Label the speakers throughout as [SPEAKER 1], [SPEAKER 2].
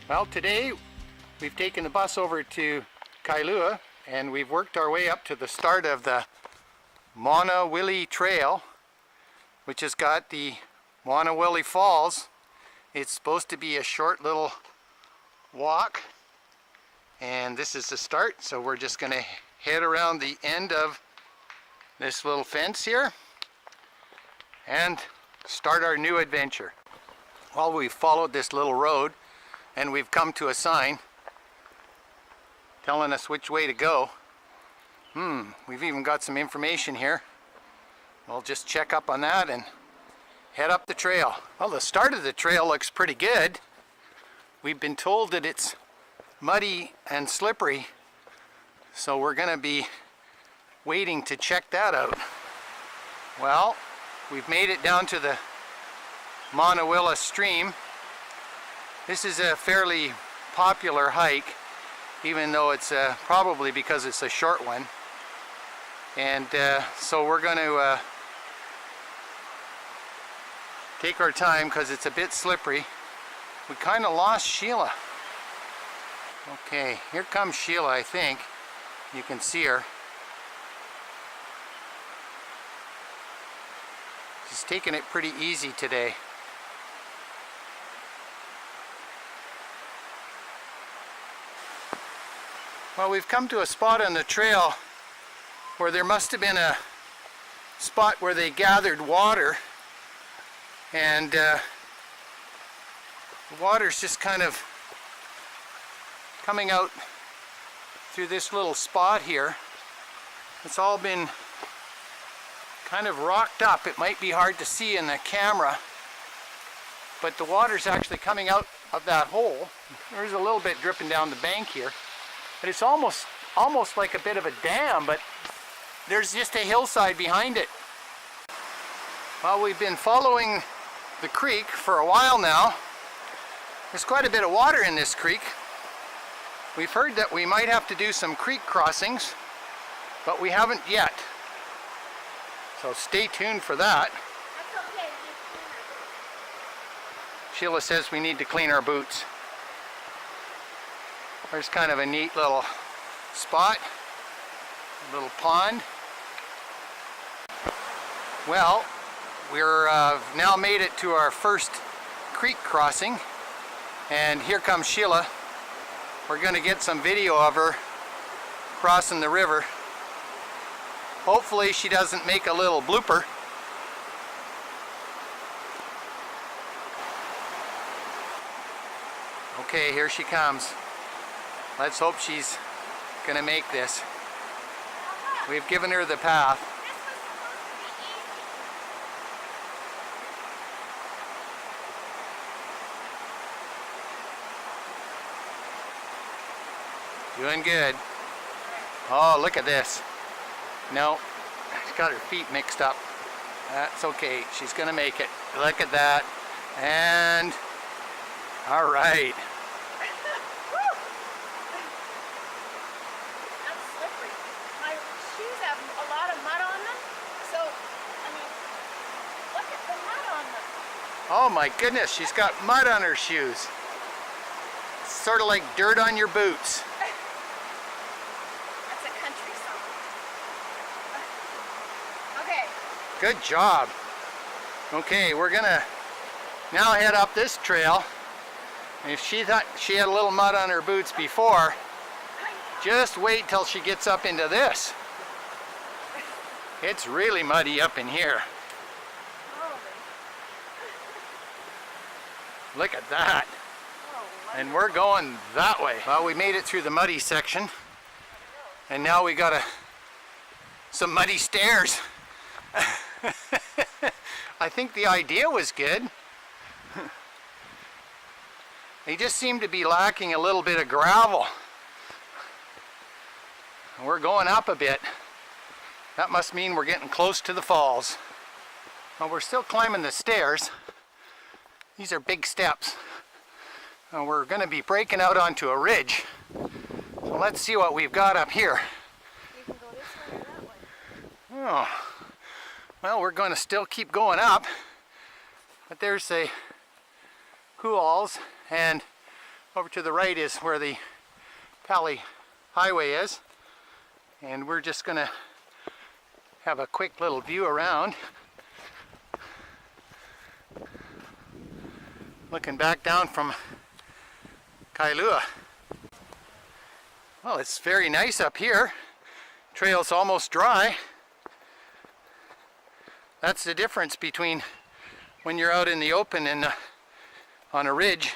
[SPEAKER 1] Well, today we've taken the bus over to Kailua and we've worked our way up to the start of the Manuawili Trail, which has got the Manuawili Falls. It's supposed to be a short little walk, and this is the start, so we're just going to head around the end of this little fence here and start our new adventure. Well, we've followed this little road and we've come to a sign telling us which way to go. We've even got some information here. We'll just check up on that and head up the trail. Well, the start of the trail looks pretty good. We've been told that it's muddy and slippery, so we're going to be waiting to check that out. Well, we've made it down to the Manuawili stream. This is a fairly popular hike, even though it's probably because it's a short one. And so we're going to take our time because it's a bit slippery. We kind of lost Sheila. Okay, here comes Sheila, I think. You can see her. She's taking it pretty easy today. Well, we've come to a spot on the trail where there must have been a spot where they gathered water, and the water's just kind of coming out through this little spot here. It's all been kind of rocked up. It might be hard to see in the camera, but the water's actually coming out of that hole. There's a little bit dripping down the bank here. But it's almost like a bit of a dam, but there's just a hillside behind it. Well, we've been following the creek for a while now. There's quite a bit of water in this creek. We've heard that we might have to do some creek crossings, but we haven't yet. So stay tuned for that.
[SPEAKER 2] That's okay.
[SPEAKER 1] Sheila says we need to clean our boots. There's kind of a neat little spot, a little pond. Well, we're now made it to our first creek crossing, and here comes Sheila. We're going to get some video of her crossing the river. Hopefully she doesn't make a little blooper. Okay, here she comes. Let's hope she's going to make this. We've given her the path. Doing good. Oh, look at this. No, she's got her feet mixed up. That's okay. She's going to make it. Look at that. And all right. Oh my goodness, she's got mud on her shoes. It's sort of like dirt on your boots.
[SPEAKER 2] That's a country song. Okay.
[SPEAKER 1] Good job. Okay, we're gonna now head up this trail. If she thought she had a little mud on her boots before, just wait till she gets up into this. It's really muddy up in here. Look at that. And we're going that way. Well, we made it through the muddy section, and now we got some muddy stairs. I think the idea was good. They just seem to be lacking a little bit of gravel. We're going up a bit. That must mean we're getting close to the falls. Well, we're still climbing the stairs. These are big steps. We're going to be breaking out onto a ridge. So let's see what we've got up here.
[SPEAKER 2] You can go this way or that way.
[SPEAKER 1] Oh, well, we're going to still keep going up. But there's a Cool's, and Over to the right is where the Pali Highway is, and we're just going to have a quick little view around. Looking back down from Kailua. Well, it's very nice up here. Trail's almost dry. That's the difference between when you're out in the open and on a ridge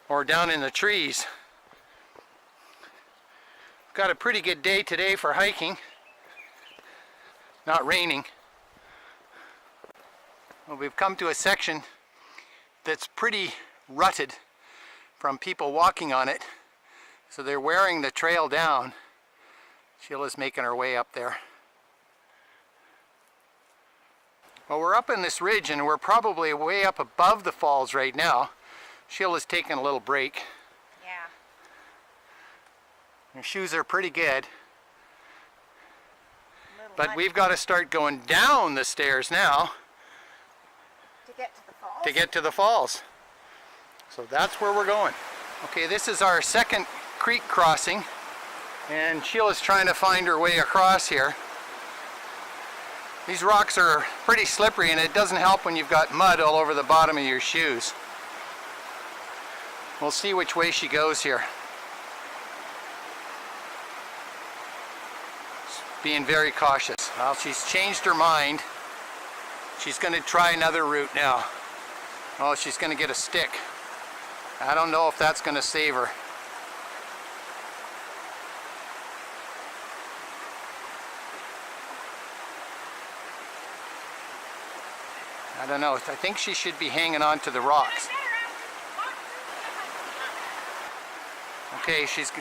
[SPEAKER 1] or down in the trees. Got a pretty good day today for hiking. Not raining. Well, we've come to a section that's pretty rutted from people walking on it. So they're wearing the trail down. Sheila's making her way up there. Well, we're up in this ridge and we're probably way up above the falls right now. Sheila's taking a little break.
[SPEAKER 2] Yeah.
[SPEAKER 1] Her shoes are pretty good. But we've got to start going down the stairs now
[SPEAKER 2] To get to the falls?
[SPEAKER 1] to get to the falls. So that's where we're going. Okay, this is our second creek crossing, and Sheila's trying to find her way across here. These rocks are pretty slippery, and it doesn't help when you've got mud all over the bottom of your shoes. We'll see which way she goes here. Being very cautious. Well, she's changed her mind. She's going to try another route now. Oh, she's going to get a stick. I don't know if that's going to save her. I don't know. I think she should be hanging on to the rocks. Okay, she's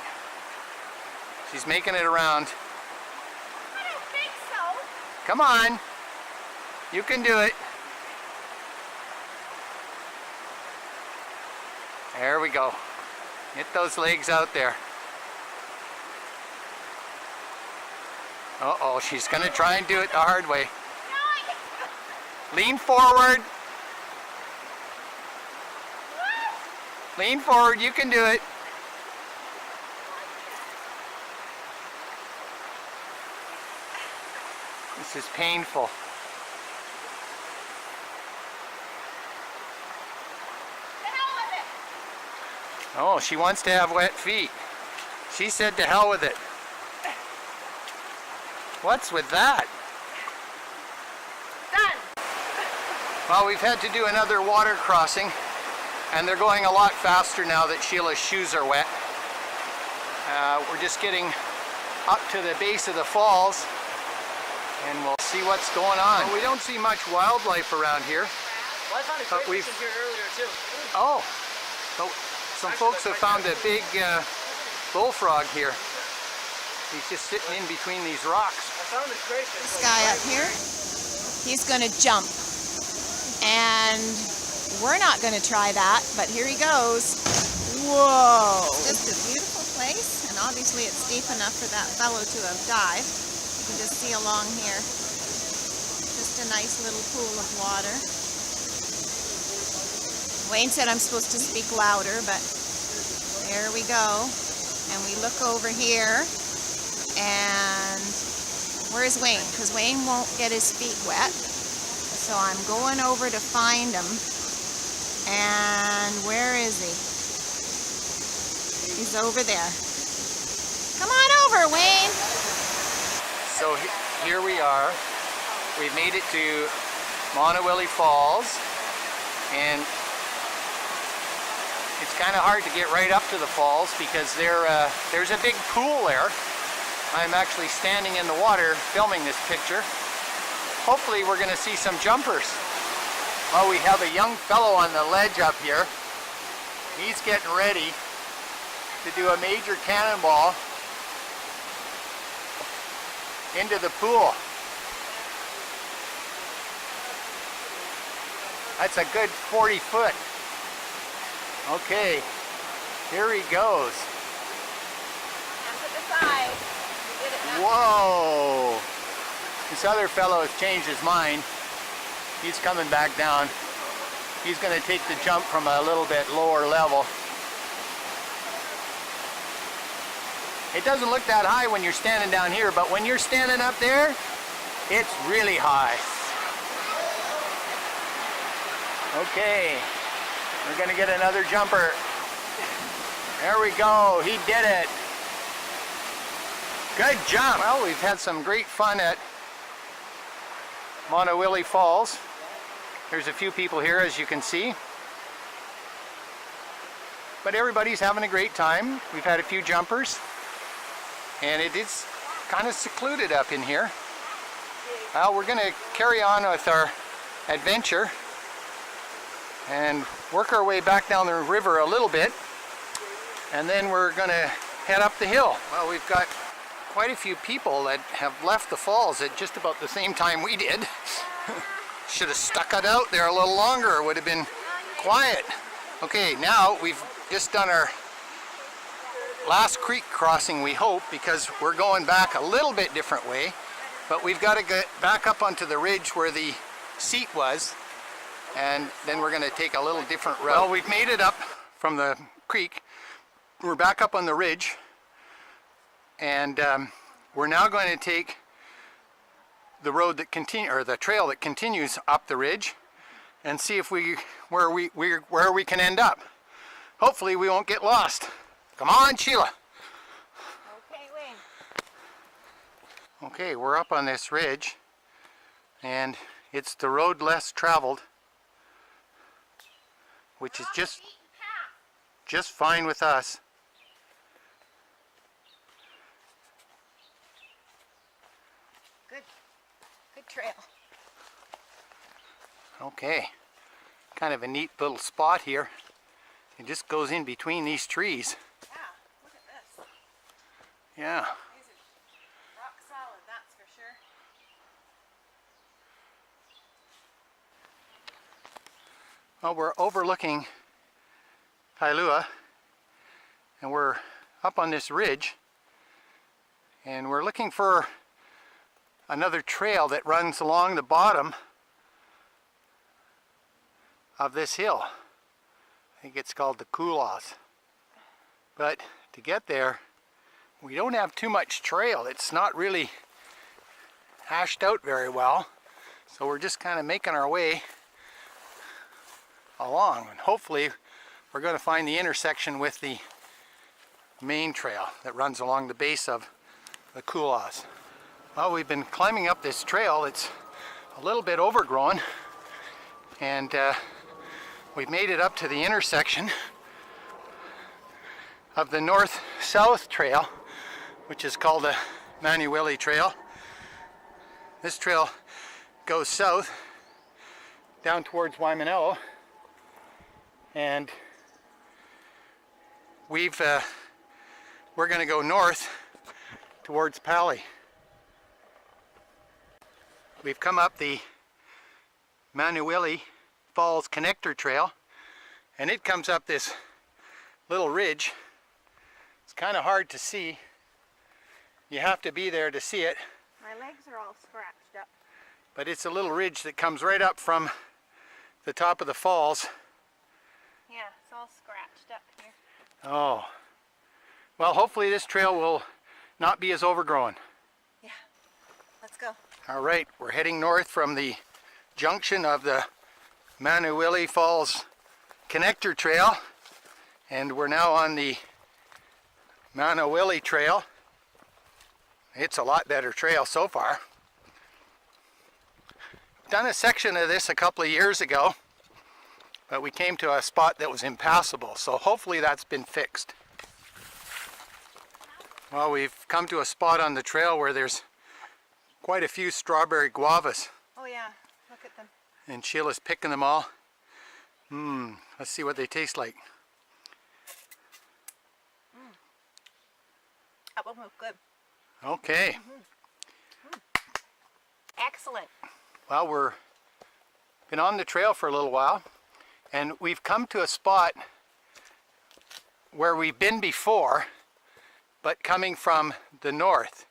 [SPEAKER 1] making it around.
[SPEAKER 2] I don't think so.
[SPEAKER 1] Come on. You can do it. There we go. Get those legs out there. Uh-oh, she's going to try and do it the hard way. Lean forward. Lean forward, you can do it. This is painful. Oh, she wants to have wet feet. She said to hell with it. What's with that?
[SPEAKER 2] Done.
[SPEAKER 1] Well, we've had to do another water crossing, and they're going a lot faster now that Sheila's shoes are wet. We're just getting up to the base of the falls, and we'll see what's going on. Well, we don't see much wildlife around here.
[SPEAKER 3] Well, I found a
[SPEAKER 1] But
[SPEAKER 3] crayfish in here earlier too.
[SPEAKER 1] Oh, so some folks have found a big bullfrog here. He's just sitting in between these rocks.
[SPEAKER 3] I found a crayfish.
[SPEAKER 4] This guy up here, he's going to jump. And we're not going to try that, but here he goes. Whoa! It's just a beautiful place, and obviously it's deep enough for that fellow to have dived. You can just see along here. Just a nice little pool of water. Wayne said I'm supposed to speak louder, but there we go. And we look over here, and where's Wayne? Because Wayne won't get his feet wet. So I'm going over to find him. And where is he? He's over there. Come on over, Wayne.
[SPEAKER 1] So here we are. We've made it to Manuawili Falls, and it's kind of hard to get right up to the falls because there's a big pool there. I'm actually standing in the water filming this picture. Hopefully we're going to see some jumpers. Oh, we have a young fellow on the ledge up here. He's getting ready to do a major cannonball into the pool. That's a good 40 foot. Okay, here he goes.
[SPEAKER 2] Hands at the side. You did it now.
[SPEAKER 1] Whoa! This other fellow has changed his mind. He's coming back down. He's going to take the jump from a little bit lower level. It doesn't look that high when you're standing down here, but when you're standing up there, it's really high. Okay, we're gonna get another jumper. There we go, he did it. Good jump. Well, we've had some great fun at Manuawili Falls. There's a few people here, as you can see. But everybody's having a great time. We've had a few jumpers. And it is kind of secluded up in here. Well, we're going to carry on with our adventure and work our way back down the river a little bit. And then we're going to head up the hill. Well, we've got quite a few people that have left the falls at just about the same time we did. Should have stuck it out there a little longer. It would have been quiet. Okay, now we've just done our last creek crossing, we hope, because we're going back a little bit different way, but we've got to get back up onto the ridge where the seat was, and then we're going to take a little different route. Well, we've made it up from the creek. We're back up on the ridge, and we're now going to take the road that the trail that continues up the ridge, and see if where we can end up. Hopefully we won't get lost. Come on, Sheila.
[SPEAKER 2] Okay, Wayne.
[SPEAKER 1] Okay, we're up on this ridge, and it's the road less traveled, which is just fine with us.
[SPEAKER 2] Good trail.
[SPEAKER 1] Okay, kind of a neat little spot here. It just goes in between these trees.
[SPEAKER 2] Yeah, look at this.
[SPEAKER 1] Yeah.
[SPEAKER 2] These are rock solid, that's for sure.
[SPEAKER 1] Well, we're overlooking Kailua, and we're up on this ridge, and we're looking for another trail that runs along the bottom of this hill. I think it's called the Kulas. But to get there, we don't have too much trail. It's not really hashed out very well. So we're just kind of making our way along. And hopefully we're going to find the intersection with the main trail that runs along the base of the Kulas. Well, we've been climbing up this trail. It's a little bit overgrown, and we've made it up to the intersection of the north-south trail, which is called the Manuawili Trail. This trail goes south down towards Waimanalo, and we're going to go north towards Pali. We've come up the Manuawili Falls Connector Trail, and it comes up this little ridge. It's kind of hard to see. You have to be there to see it.
[SPEAKER 2] My legs are all scratched up.
[SPEAKER 1] But it's a little ridge that comes right up from the top of the falls.
[SPEAKER 2] Yeah, it's all scratched up here.
[SPEAKER 1] Oh. Well, hopefully this trail will not be as overgrown.
[SPEAKER 2] Yeah, let's go.
[SPEAKER 1] All right, we're heading north from the junction of the Manuawili Falls Connector Trail, and we're now on the Manuawili Trail. It's a lot better trail so far. Done a section of this a couple of years ago, but we came to a spot that was impassable, so hopefully that's been fixed. Well, we've come to a spot on the trail where there's quite a few strawberry guavas.
[SPEAKER 2] Oh yeah, look at them.
[SPEAKER 1] And Sheila's picking them all. Let's see what they taste like.
[SPEAKER 2] That one was good.
[SPEAKER 1] Okay.
[SPEAKER 2] Excellent.
[SPEAKER 1] Well, we're been on the trail for a little while, and we've come to a spot where we've been before, but coming from the north.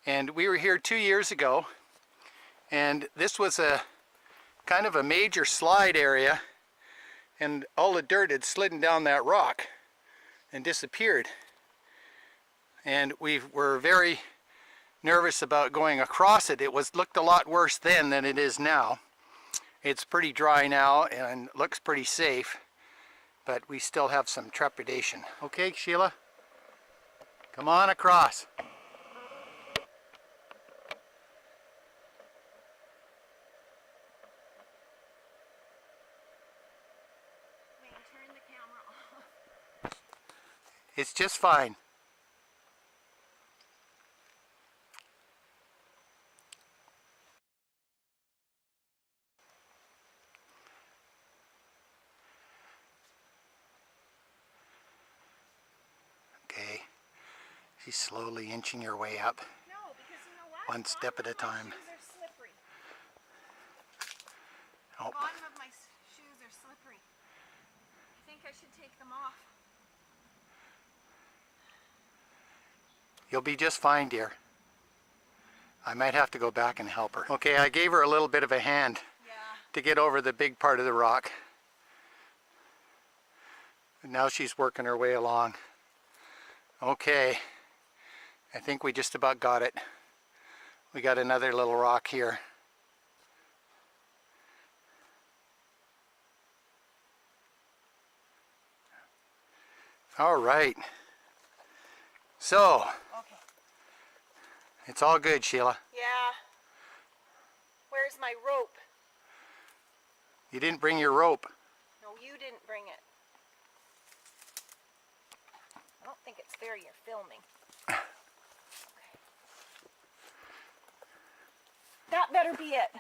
[SPEAKER 1] And we were here 2 years ago, and this was a kind of a major slide area, and all the dirt had slidden down that rock and disappeared. and we were very nervous about going across it. It looked a lot worse then than it is now. It's pretty dry now and looks pretty safe, but we still have some trepidation. Okay, Sheila, come on across.
[SPEAKER 2] Turn the camera off.
[SPEAKER 1] It's just fine. Okay, she's slowly inching her way up,
[SPEAKER 2] No, because you know what?
[SPEAKER 1] one step at a time.
[SPEAKER 2] My shoes are slippery.
[SPEAKER 1] Oh,
[SPEAKER 2] The bottom of my shoes are slippery. I think I should take them off.
[SPEAKER 1] you'll be just fine, dear. I might have to go back and help her. Okay, I gave her a little bit of a hand to get over the big part of the rock. And now she's working her way along. Okay, I think we just about got it. We got another little rock here. All right. So,
[SPEAKER 2] Okay.
[SPEAKER 1] it's all good, Sheila.
[SPEAKER 2] Yeah. Where's my rope?
[SPEAKER 1] You didn't bring your rope.
[SPEAKER 2] No, you didn't bring it. I don't think it's there. You're filming. Okay. That better be it.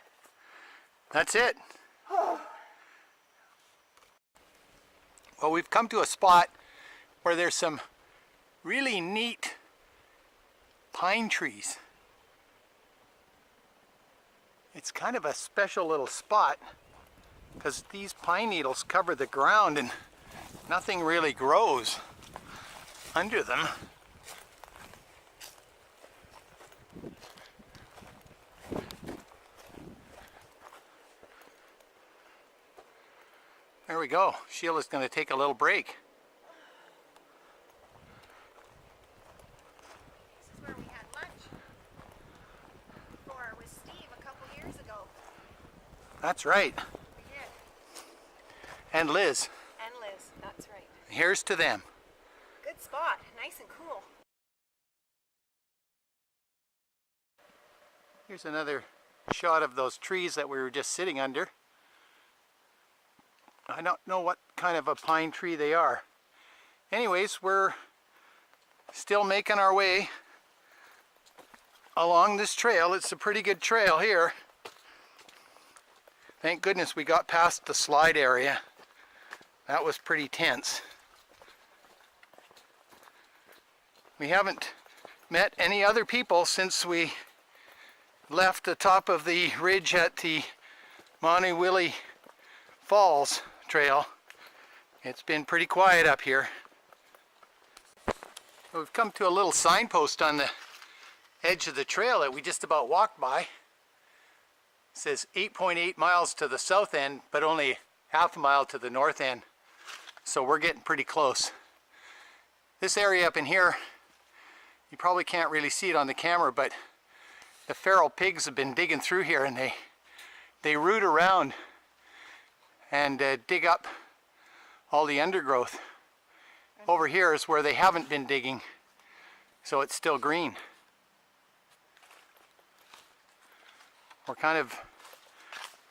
[SPEAKER 1] That's it. Well, we've come to a spot where there's some really neat pine trees. It's kind of a special little spot because these pine needles cover the ground and nothing really grows under them. There we go. Sheila's going to take a little break.
[SPEAKER 2] This is where we had lunch before with Steve a couple years ago.
[SPEAKER 1] That's right.
[SPEAKER 2] We did.
[SPEAKER 1] And Liz.
[SPEAKER 2] And Liz, that's right.
[SPEAKER 1] Here's to them.
[SPEAKER 2] Good spot. Nice and cool.
[SPEAKER 1] Here's another shot of those trees that we were just sitting under. I don't know what kind of a pine tree they are. Anyways, we're still making our way along this trail. It's a pretty good trail here. Thank goodness we got past the slide area. That was pretty tense. We haven't met any other people since we left the top of the ridge at the Manuawili Falls trail. It's been pretty quiet up here. We've come to a little signpost on the edge of the trail that we just about walked by. It says 8.8 miles to the south end, but only half a mile to the north end. So we're getting pretty close. This area up in here, you probably can't really see it on the camera, but the feral pigs have been digging through here and they root around and dig up all the undergrowth. Over here is where they haven't been digging, so it's still green. We're kind of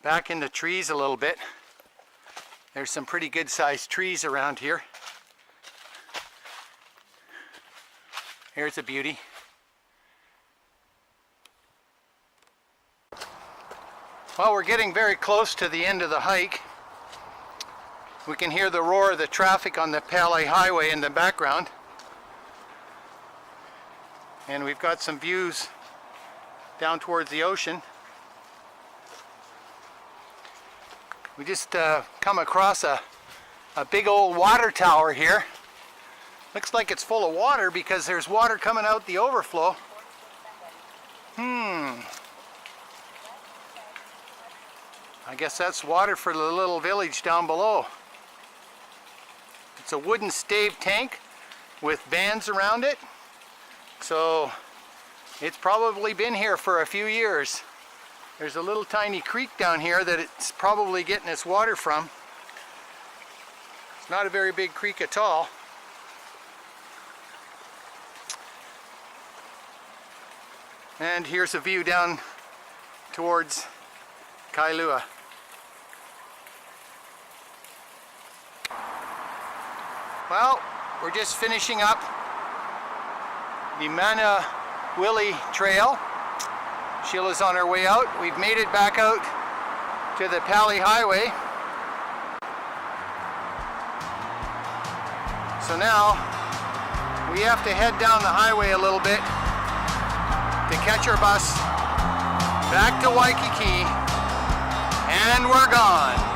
[SPEAKER 1] back in the trees a little bit. There's some pretty good sized trees around here. Here's a beauty. Well, we're getting very close to the end of the hike. We can hear the roar of the traffic on the Palais Highway in the background. And we've got some views down towards the ocean. We just come across a big old water tower here. Looks like it's full of water because there's water coming out the overflow. I guess that's water for the little village down below. It's a wooden stave tank with bands around it, So it's probably been here for a few years. There's a little tiny creek down here that it's probably getting its water from. It's not a very big creek at all. And here's a view down towards Kailua. Well, we're just finishing up the Manuawili trail. Sheila's on her way out. We've made it back out to the Pali Highway. So now we have to head down the highway a little bit to catch our bus back to Waikiki, and we're gone.